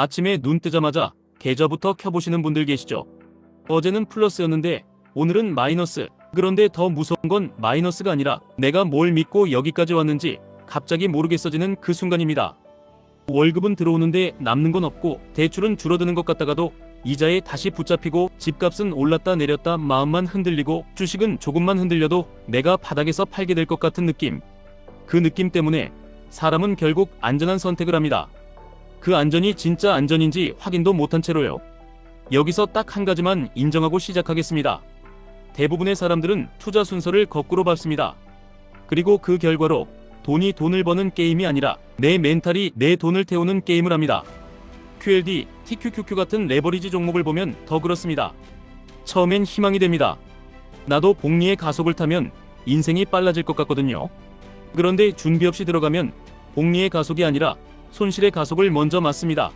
아침에 눈 뜨자마자 계좌부터 켜보시는 분들 계시죠? 어제는 플러스였는데 오늘은 마이너스. 그런데 더 무서운 건 마이너스가 아니라 내가 뭘 믿고 여기까지 왔는지 갑자기 모르겠어지는 그 순간입니다. 월급은 들어오는데 남는 건 없고 대출은 줄어드는 것 같다가도 이자에 다시 붙잡히고 집값은 올랐다 내렸다 마음만 흔들리고 주식은 조금만 흔들려도 내가 바닥에서 팔게 될 것 같은 느낌. 그 느낌 때문에 사람은 결국 안전한 선택을 합니다. 그 안전이 진짜 안전인지 확인도 못한 채로요. 여기서 딱 한 가지만 인정하고 시작하겠습니다. 대부분의 사람들은 투자 순서를 거꾸로 밟습니다. 그리고 그 결과로 돈이 돈을 버는 게임이 아니라 내 멘탈이 내 돈을 태우는 게임을 합니다. QLD, TQQQ 같은 레버리지 종목을 보면 더 그렇습니다. 처음엔 희망이 됩니다. 나도 복리의 가속을 타면 인생이 빨라질 것 같거든요. 그런데 준비 없이 들어가면 복리의 가속이 아니라 손실의 가속을 먼저 맞습니다.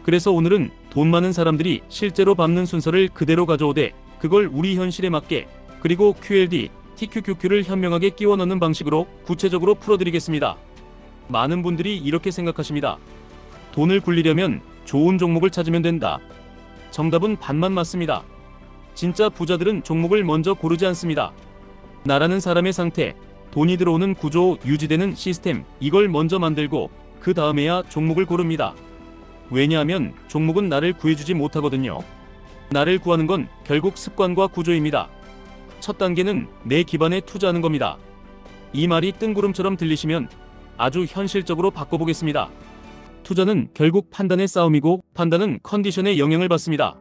그래서 오늘은 돈 많은 사람들이 실제로 밟는 순서를 그대로 가져오되 그걸 우리 현실에 맞게 그리고 QLD, TQQQ를 현명하게 끼워 넣는 방식으로 구체적으로 풀어드리겠습니다. 많은 분들이 이렇게 생각하십니다. 돈을 굴리려면 좋은 종목을 찾으면 된다. 정답은 반만 맞습니다. 진짜 부자들은 종목을 먼저 고르지 않습니다. 나라는 사람의 상태, 돈이 들어오는 구조, 유지되는 시스템, 이걸 먼저 만들고 그 다음에야 종목을 고릅니다. 왜냐하면 종목은 나를 구해주지 못하거든요. 나를 구하는 건 결국 습관과 구조입니다. 첫 단계는 내 기반에 투자하는 겁니다. 이 말이 뜬구름처럼 들리시면 아주 현실적으로 바꿔보겠습니다. 투자는 결국 판단의 싸움이고 판단은 컨디션에 영향을 받습니다.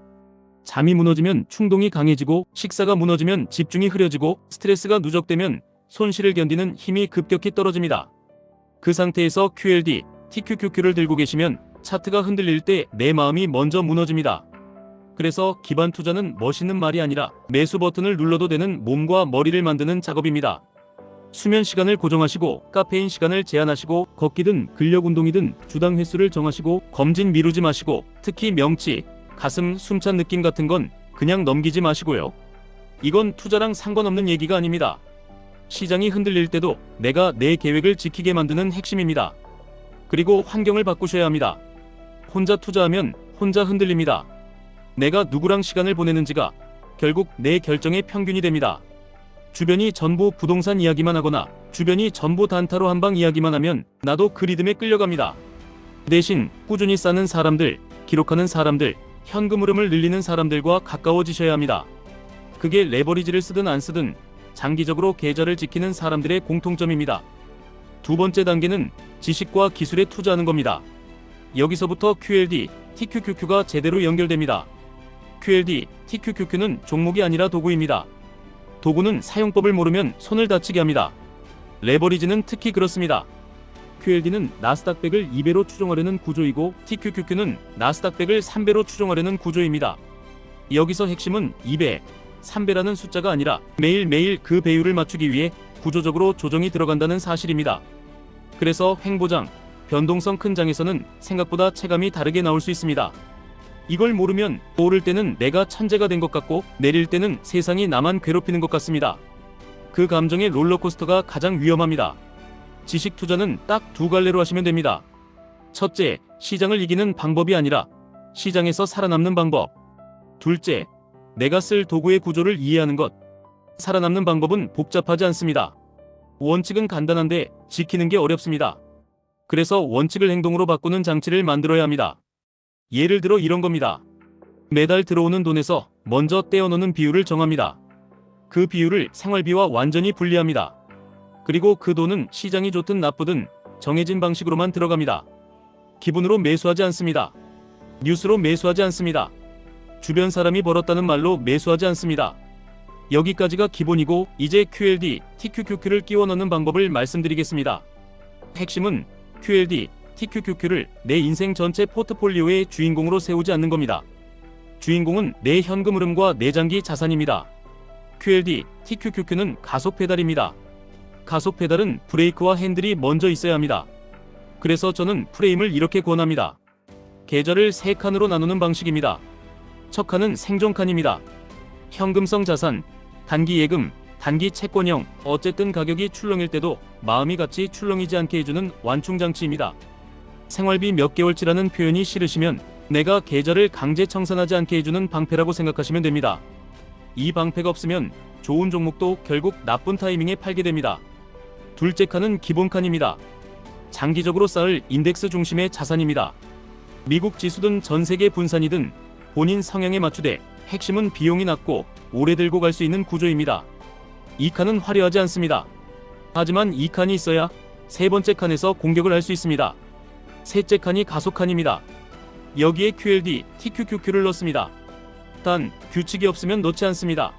잠이 무너지면 충동이 강해지고 식사가 무너지면 집중이 흐려지고 스트레스가 누적되면 손실을 견디는 힘이 급격히 떨어집니다. 그 상태에서 QLD, TQQQ를 들고 계시면 차트가 흔들릴 때 내 마음이 먼저 무너집니다. 그래서 기반 투자는 멋있는 말이 아니라 매수 버튼을 눌러도 되는 몸과 머리를 만드는 작업입니다. 수면 시간을 고정하시고 카페인 시간을 제한하시고 걷기든 근력 운동이든 주당 횟수를 정하시고 검진 미루지 마시고 특히 명치, 가슴, 숨찬 느낌 같은 건 그냥 넘기지 마시고요. 이건 투자랑 상관없는 얘기가 아닙니다. 시장이 흔들릴 때도 내가 내 계획을 지키게 만드는 핵심입니다. 그리고 환경을 바꾸셔야 합니다. 혼자 투자하면 혼자 흔들립니다. 내가 누구랑 시간을 보내는지가 결국 내 결정의 평균이 됩니다. 주변이 전부 부동산 이야기만 하거나 주변이 전부 단타로 한방 이야기만 하면 나도 그 리듬에 끌려갑니다. 대신 꾸준히 쌓는 사람들, 기록하는 사람들, 현금 흐름을 늘리는 사람들과 가까워지셔야 합니다. 그게 레버리지를 쓰든 안 쓰든 장기적으로 계좌를 지키는 사람들의 공통점입니다. 두 번째 단계는 지식과 기술에 투자하는 겁니다. 여기서부터 QLD, TQQQ가 제대로 연결됩니다. QLD, TQQQ는 종목이 아니라 도구입니다. 도구는 사용법을 모르면 손을 다치게 합니다. 레버리지는 특히 그렇습니다. QLD는 나스닥 100을 2배로 추정하려는 구조이고 TQQQ는 나스닥 100을 3배로 추정하려는 구조입니다. 여기서 핵심은 2배, 3배라는 숫자가 아니라 매일매일 그 배율을 맞추기 위해 구조적으로 조정이 들어간다는 사실입니다. 그래서 횡보장, 변동성 큰 장에서는 생각보다 체감이 다르게 나올 수 있습니다. 이걸 모르면 오를 때는 내가 천재가 된 것 같고 내릴 때는 세상이 나만 괴롭히는 것 같습니다. 그 감정의 롤러코스터가 가장 위험합니다. 지식 투자는 딱 두 갈래로 하시면 됩니다. 첫째, 시장을 이기는 방법이 아니라 시장에서 살아남는 방법. 둘째, 내가 쓸 도구의 구조를 이해하는 것. 살아남는 방법은 복잡하지 않습니다. 원칙은 간단한데 지키는 게 어렵습니다. 그래서 원칙을 행동으로 바꾸는 장치를 만들어야 합니다. 예를 들어 이런 겁니다. 매달 들어오는 돈에서 먼저 떼어놓는 비율을 정합니다. 그 비율을 생활비와 완전히 분리합니다. 그리고 그 돈은 시장이 좋든 나쁘든 정해진 방식으로만 들어갑니다. 기분으로 매수하지 않습니다. 뉴스로 매수하지 않습니다. 주변 사람이 벌었다는 말로 매수하지 않습니다. 여기까지가 기본이고 이제 QLD, TQQQ를 끼워 넣는 방법을 말씀드리겠습니다. 핵심은 QLD, TQQQ를 내 인생 전체 포트폴리오의 주인공으로 세우지 않는 겁니다. 주인공은 내 현금 흐름과 내장기 자산입니다. QLD, TQQQ는 가속 페달입니다. 가속 페달은 브레이크와 핸들이 먼저 있어야 합니다. 그래서 저는 프레임을 이렇게 권합니다. 계좌를 3칸으로 나누는 방식입니다. 첫 칸은 생존칸입니다. 현금성 자산, 단기 예금, 단기 채권형, 어쨌든 가격이 출렁일 때도 마음이 같이 출렁이지 않게 해주는 완충장치입니다. 생활비 몇 개월치라는 표현이 싫으시면 내가 계좌를 강제 청산하지 않게 해주는 방패라고 생각하시면 됩니다. 이 방패가 없으면 좋은 종목도 결국 나쁜 타이밍에 팔게 됩니다. 둘째 칸은 기본 칸입니다. 장기적으로 쌓을 인덱스 중심의 자산입니다. 미국 지수든 전 세계 분산이든 본인 성향에 맞추되 핵심은 비용이 낮고 오래 들고 갈 수 있는 구조입니다. 이 칸은 화려하지 않습니다. 하지만 이 칸이 있어야 세 번째 칸에서 공격을 할 수 있습니다. 셋째 칸이 가속 칸입니다. 여기에 QLD, TQQQ를 넣습니다. 단 규칙이 없으면 넣지 않습니다.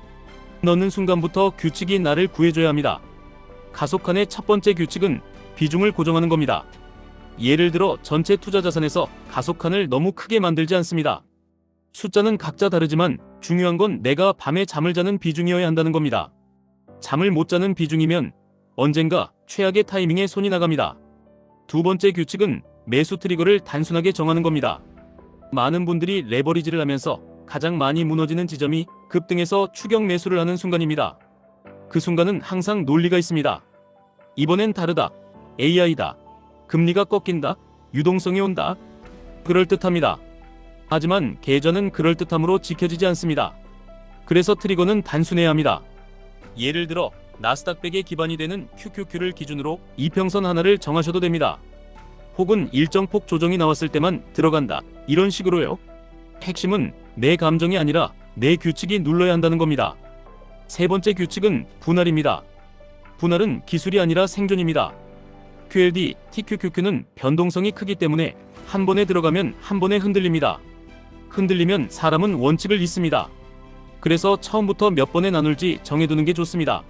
넣는 순간부터 규칙이 나를 구해줘야 합니다. 가속칸의 첫 번째 규칙은 비중을 고정하는 겁니다. 예를 들어 전체 투자 자산에서 가속칸을 너무 크게 만들지 않습니다. 숫자는 각자 다르지만 중요한 건 내가 밤에 잠을 자는 비중이어야 한다는 겁니다. 잠을 못 자는 비중이면 언젠가 최악의 타이밍에 손이 나갑니다. 두 번째 규칙은 매수 트리거를 단순하게 정하는 겁니다. 많은 분들이 레버리지를 하면서 가장 많이 무너지는 지점이 급등해서 추격 매수를 하는 순간입니다. 그 순간은 항상 논리가 있습니다. 이번엔 다르다. AI다. 금리가 꺾인다. 유동성이 온다. 그럴듯합니다. 하지만 계좌는 그럴듯함으로 지켜지지 않습니다. 그래서 트리거는 단순해야 합니다. 예를 들어 나스닥 100의 기반이 되는 QQQ를 기준으로 이평선 하나를 정하셔도 됩니다. 혹은 일정 폭 조정이 나왔을 때만 들어간다. 이런 식으로요. 핵심은 내 감정이 아니라 내 규칙이 눌러야 한다는 겁니다. 세 번째 규칙은 분할입니다. 분할은 기술이 아니라 생존입니다. QLD, TQQQ는 변동성이 크기 때문에 한 번에 들어가면 한 번에 흔들립니다. 흔들리면 사람은 원칙을 잊습니다. 그래서 처음부터 몇 번에 나눌지 정해두는 게 좋습니다.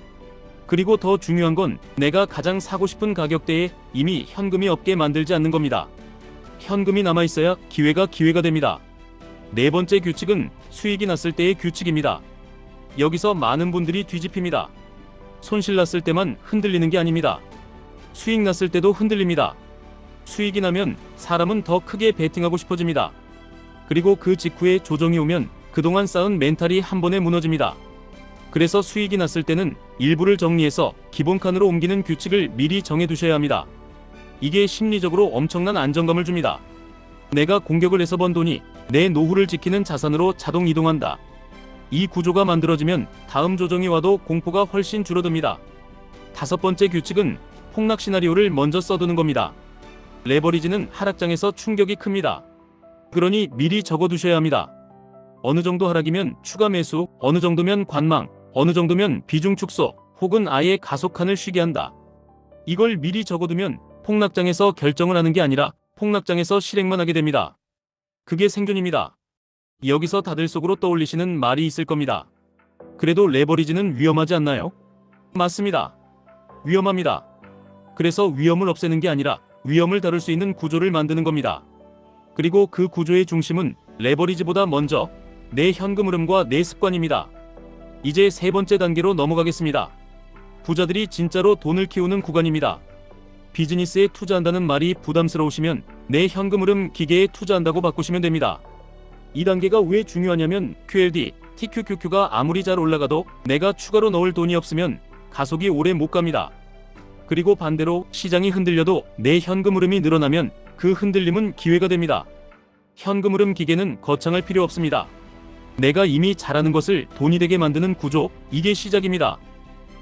그리고 더 중요한 건 내가 가장 사고 싶은 가격대에 이미 현금이 없게 만들지 않는 겁니다. 현금이 남아있어야 기회가 됩니다. 네 번째 규칙은 수익이 났을 때의 규칙입니다. 여기서 많은 분들이 뒤집힙니다. 손실 났을 때만 흔들리는 게 아닙니다. 수익 났을 때도 흔들립니다. 수익이 나면 사람은 더 크게 베팅하고 싶어집니다. 그리고 그 직후에 조정이 오면 그동안 쌓은 멘탈이 한 번에 무너집니다. 그래서 수익이 났을 때는 일부를 정리해서 기본 칸으로 옮기는 규칙을 미리 정해두셔야 합니다. 이게 심리적으로 엄청난 안정감을 줍니다. 내가 공격을 해서 번 돈이 내 노후를 지키는 자산으로 자동 이동한다. 이 구조가 만들어지면 다음 조정이 와도 공포가 훨씬 줄어듭니다. 다섯 번째 규칙은 폭락 시나리오를 먼저 써두는 겁니다. 레버리지는 하락장에서 충격이 큽니다. 그러니 미리 적어두셔야 합니다. 어느 정도 하락이면 추가 매수, 어느 정도면 관망, 어느 정도면 비중 축소, 혹은 아예 가속칸을 쉬게 한다. 이걸 미리 적어두면 폭락장에서 결정을 하는 게 아니라 폭락장에서 실행만 하게 됩니다. 그게 생존입니다. 여기서 다들 속으로 떠올리시는 말이 있을 겁니다. 그래도 레버리지는 위험하지 않나요? 맞습니다. 위험합니다. 그래서 위험을 없애는 게 아니라 위험을 다룰 수 있는 구조를 만드는 겁니다. 그리고 그 구조의 중심은 레버리지보다 먼저 내 현금 흐름과 내 습관입니다. 이제 세 번째 단계로 넘어가겠습니다. 부자들이 진짜로 돈을 키우는 구간입니다. 비즈니스에 투자한다는 말이 부담스러우시면 내 현금 흐름 기계에 투자한다고 바꾸시면 됩니다. 이 단계가 왜 중요하냐면 QLD, TQQQ가 아무리 잘 올라가도 내가 추가로 넣을 돈이 없으면 가속이 오래 못 갑니다. 그리고 반대로 시장이 흔들려도 내 현금 흐름이 늘어나면 그 흔들림은 기회가 됩니다. 현금 흐름 기계는 거창할 필요 없습니다. 내가 이미 잘하는 것을 돈이 되게 만드는 구조, 이게 시작입니다.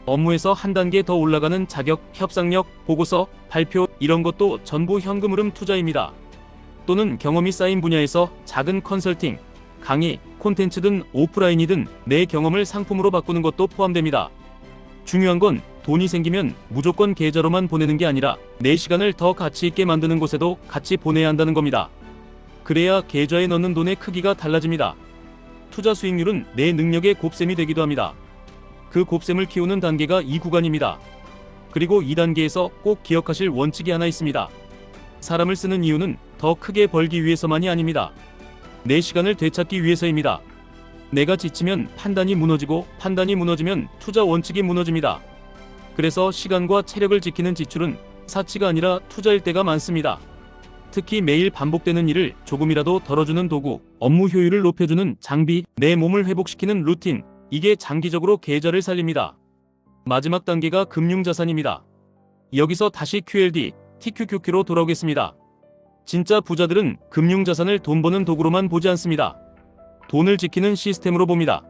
업무에서 한 단계 더 올라가는 자격, 협상력, 보고서, 발표 이런 것도 전부 현금 흐름 투자입니다. 또는 경험이 쌓인 분야에서 작은 컨설팅, 강의, 콘텐츠든 오프라인이든 내 경험을 상품으로 바꾸는 것도 포함됩니다. 중요한 건 돈이 생기면 무조건 계좌로만 보내는 게 아니라 내 시간을 더 가치 있게 만드는 곳에도 같이 보내야 한다는 겁니다. 그래야 계좌에 넣는 돈의 크기가 달라집니다. 투자 수익률은 내 능력의 곱셈이 되기도 합니다. 그 곱셈을 키우는 단계가 이 구간입니다. 그리고 이 단계에서 꼭 기억하실 원칙이 하나 있습니다. 사람을 쓰는 이유는 더 크게 벌기 위해서만이 아닙니다. 내 시간을 되찾기 위해서입니다. 내가 지치면 판단이 무너지고 판단이 무너지면 투자 원칙이 무너집니다. 그래서 시간과 체력을 지키는 지출은 사치가 아니라 투자일 때가 많습니다. 특히 매일 반복되는 일을 조금이라도 덜어주는 도구, 업무 효율을 높여주는 장비, 내 몸을 회복시키는 루틴, 이게 장기적으로 계좌를 살립니다. 마지막 단계가 금융자산입니다. 여기서 다시 QLD, TQQQ로 돌아오겠습니다. 진짜 부자들은 금융자산을 돈 버는 도구로만 보지 않습니다. 돈을 지키는 시스템으로 봅니다.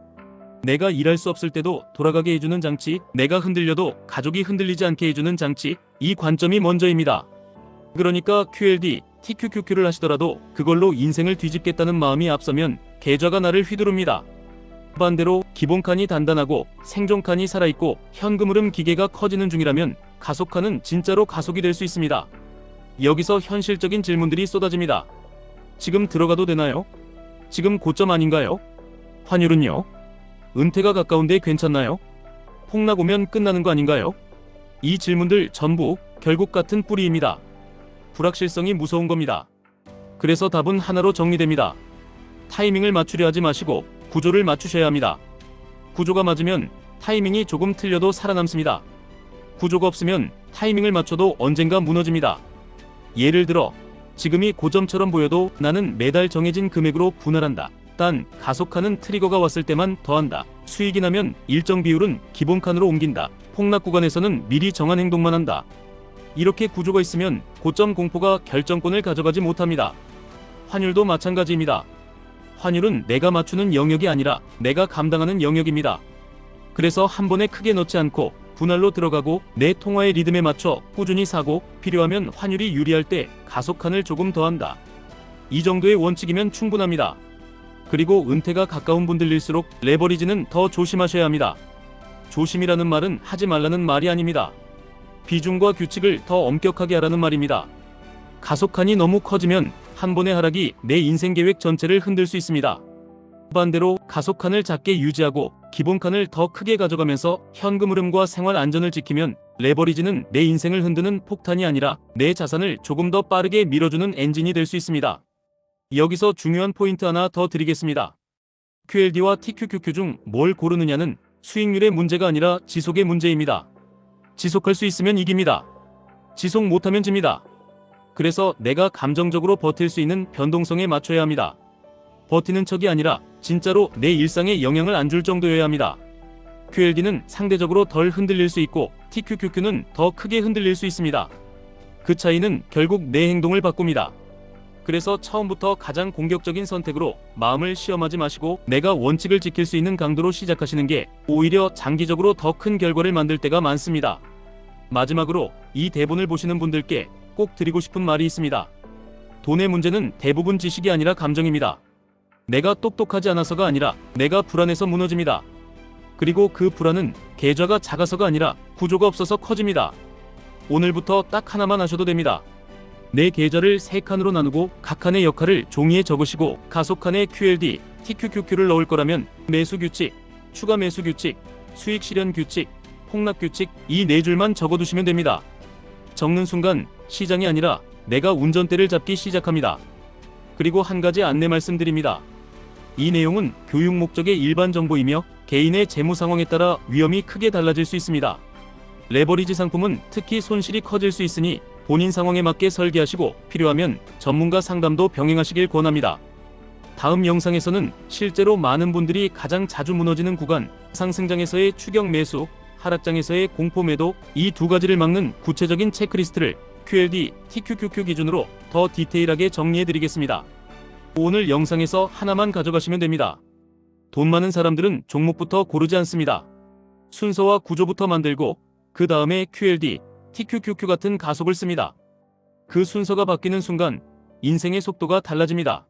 내가 일할 수 없을 때도 돌아가게 해주는 장치, 내가 흔들려도 가족이 흔들리지 않게 해주는 장치, 이 관점이 먼저입니다. 그러니까 QLD, TQQQ를 하시더라도 그걸로 인생을 뒤집겠다는 마음이 앞서면 계좌가 나를 휘두릅니다. 반대로 기본칸이 단단하고 생존칸이 살아있고 현금 흐름 기계가 커지는 중이라면 가속칸은 진짜로 가속이 될 수 있습니다. 여기서 현실적인 질문들이 쏟아집니다. 지금 들어가도 되나요? 지금 고점 아닌가요? 환율은요? 은퇴가 가까운데 괜찮나요? 폭락 오면 끝나는 거 아닌가요? 이 질문들 전부 결국 같은 뿌리입니다. 불확실성이 무서운 겁니다. 그래서 답은 하나로 정리됩니다. 타이밍을 맞추려 하지 마시고 구조를 맞추셔야 합니다. 구조가 맞으면 타이밍이 조금 틀려도 살아남습니다. 구조가 없으면 타이밍을 맞춰도 언젠가 무너집니다. 예를 들어 지금이 고점처럼 보여도 나는 매달 정해진 금액으로 분할한다. 단 가속하는 트리거가 왔을 때만 더한다. 수익이 나면 일정 비율은 기본칸으로 옮긴다. 폭락 구간에서는 미리 정한 행동만 한다. 이렇게 구조가 있으면 고점 공포가 결정권을 가져가지 못합니다. 환율도 마찬가지입니다. 환율은 내가 맞추는 영역이 아니라 내가 감당하는 영역입니다. 그래서 한 번에 크게 넣지 않고 분할로 들어가고 내 통화의 리듬에 맞춰 꾸준히 사고 필요하면 환율이 유리할 때 가속칸을 조금 더한다. 이 정도의 원칙이면 충분합니다. 그리고 은퇴가 가까운 분들일수록 레버리지는 더 조심하셔야 합니다. 조심이라는 말은 하지 말라는 말이 아닙니다. 비중과 규칙을 더 엄격하게 하라는 말입니다. 가속칸이 너무 커지면 한 번의 하락이 내 인생 계획 전체를 흔들 수 있습니다. 반대로 가속칸을 작게 유지하고 기본칸을 더 크게 가져가면서 현금 흐름과 생활 안전을 지키면 레버리지는 내 인생을 흔드는 폭탄이 아니라 내 자산을 조금 더 빠르게 밀어주는 엔진이 될 수 있습니다. 여기서 중요한 포인트 하나 더 드리겠습니다. QLD와 TQQQ 중 뭘 고르느냐는 수익률의 문제가 아니라 지속의 문제입니다. 지속할 수 있으면 이깁니다. 지속 못하면 집니다. 그래서 내가 감정적으로 버틸 수 있는 변동성에 맞춰야 합니다. 버티는 척이 아니라 진짜로 내 일상에 영향을 안 줄 정도여야 합니다. QLD는 상대적으로 덜 흔들릴 수 있고 TQQQ는 더 크게 흔들릴 수 있습니다. 그 차이는 결국 내 행동을 바꿉니다. 그래서 처음부터 가장 공격적인 선택으로 마음을 시험하지 마시고 내가 원칙을 지킬 수 있는 강도로 시작하시는 게 오히려 장기적으로 더 큰 결과를 만들 때가 많습니다. 마지막으로 이 대본을 보시는 분들께 꼭 드리고 싶은 말이 있습니다. 돈의 문제는 대부분 지식이 아니라 감정입니다. 내가 똑똑하지 않아서가 아니라 내가 불안해서 무너집니다. 그리고 그 불안은 계좌가 작아서가 아니라 구조가 없어서 커집니다. 오늘부터 딱 하나만 하셔도 됩니다. 내 계좌를 3칸으로 나누고 각 칸의 역할을 종이에 적으시고 가속칸에 QLD, TQQQ를 넣을 거라면 매수 규칙, 추가 매수 규칙, 수익 실현 규칙, 폭락 규칙 이 4줄만 적어두시면 됩니다. 적는 순간 시장이 아니라 내가 운전대를 잡기 시작합니다. 그리고 한 가지 안내 말씀드립니다. 이 내용은 교육 목적의 일반 정보이며 개인의 재무 상황에 따라 위험이 크게 달라질 수 있습니다. 레버리지 상품은 특히 손실이 커질 수 있으니 본인 상황에 맞게 설계하시고 필요하면 전문가 상담도 병행하시길 권합니다. 다음 영상에서는 실제로 많은 분들이 가장 자주 무너지는 구간, 상승장에서의 추격 매수, 하락장에서의 공포 매도 이 두 가지를 막는 구체적인 체크리스트를 QLD, TQQQ 기준으로 더 디테일하게 정리해 드리겠습니다. 오늘 영상에서 하나만 가져가시면 됩니다. 돈 많은 사람들은 종목부터 고르지 않습니다. 순서와 구조부터 만들고 그 다음에 QLD, TQQQ 같은 가속을 씁니다. 그 순서가 바뀌는 순간 인생의 속도가 달라집니다.